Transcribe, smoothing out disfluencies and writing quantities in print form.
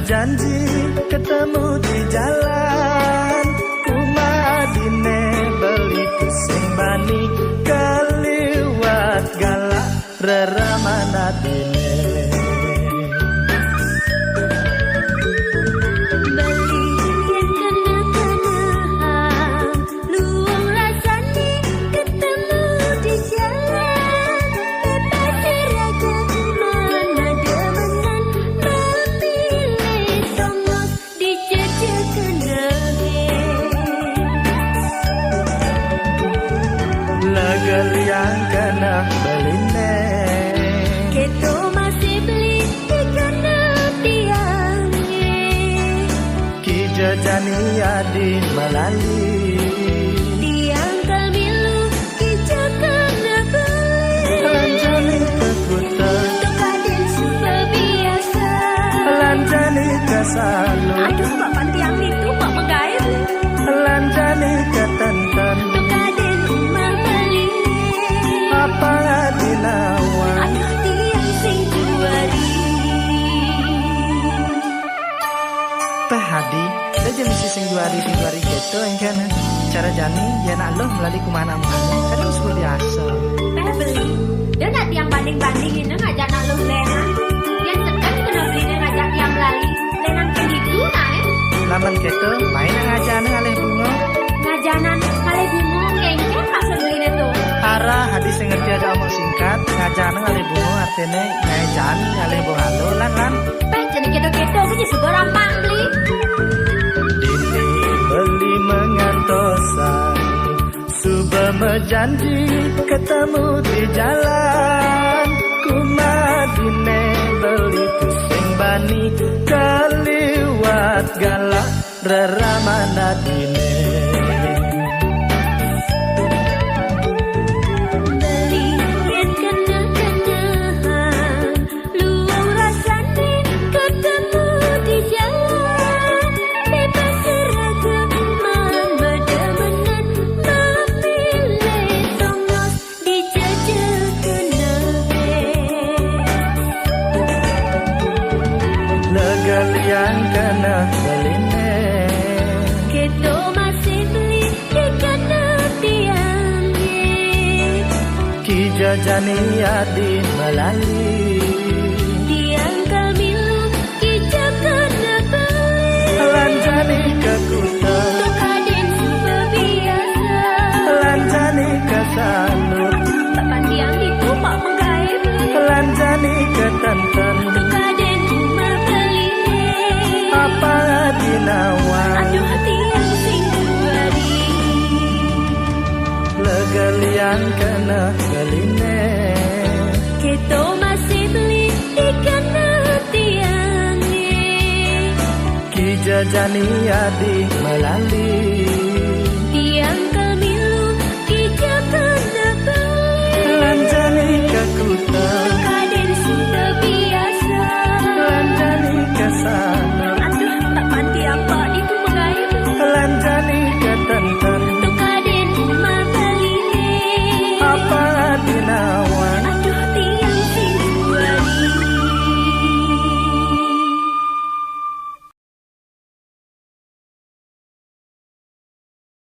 janji ketemu di jalan, kumadine beli pusing bani keliwat galak reramana dine. Lagal yang kena beline, kita masih beli kena tiangnya. ki jajani adi melali, Tiang kamilu kita kena beli. lanjani ke kuta, Tukadin sudah biasa. lanjani ke salu, Aduh, bapak tiang itu pak menggait. lanjani ke tentan, Tukadin umar beli. apa dinawa. Aduh, tiang sing juari. Teh Hadi, saja misi sing juari gitu yang kena. Cara jani ya nak lo melalui kemana-mana, kadang suka biasa. Beli. Dia nak tiang banding-bandingin ngajak nak lu lenan. Yang tekan kena beli ngajak tiang lali. Lenan ke gitu nah Laman gitu, main ngajana ngalih bunga. ngajanan kali bunga ngengkep pas beli itu. Arah hadis yang ngerti ada omong singkat, ngajana ngalih bunga artinya ngajan ngalih bunga lo lan. Jadi gitu-gitu aja sebarang beli. Dini beli mengantosan, sudah berjanji ketemu di jalan, kumadine beli pusing bani keliwat galak reramana dine. Beli yang kena-kenahan, luang rasanya ketemu di jalan. Bebas seragaman, bedemenan memilih tongos dijajah Legal yang kena beline, kita masih beli kena tiangnya. ki jajani adi melali, Tiang kamilu kita kena beli. lanjani ke kuta, Tukadin sudah biasa. lanjani ke salut, Bapak tiang itu pak menggait. lanjani ke tentan, Tukadin umar beli. apa dinawa. Aduh tiang sing juari. Legal yang kena beline, Kita masih beli kena tiangnya. ki jajani adi melali, Tiang kamilu kita kena beli. lanjani ke kuta, Tukadin sudah biasa. lanjani ke salut, Aduh, tak panti apa itu menggait. lanjani ke tentan, Tukadin umar beli. apa dinawa.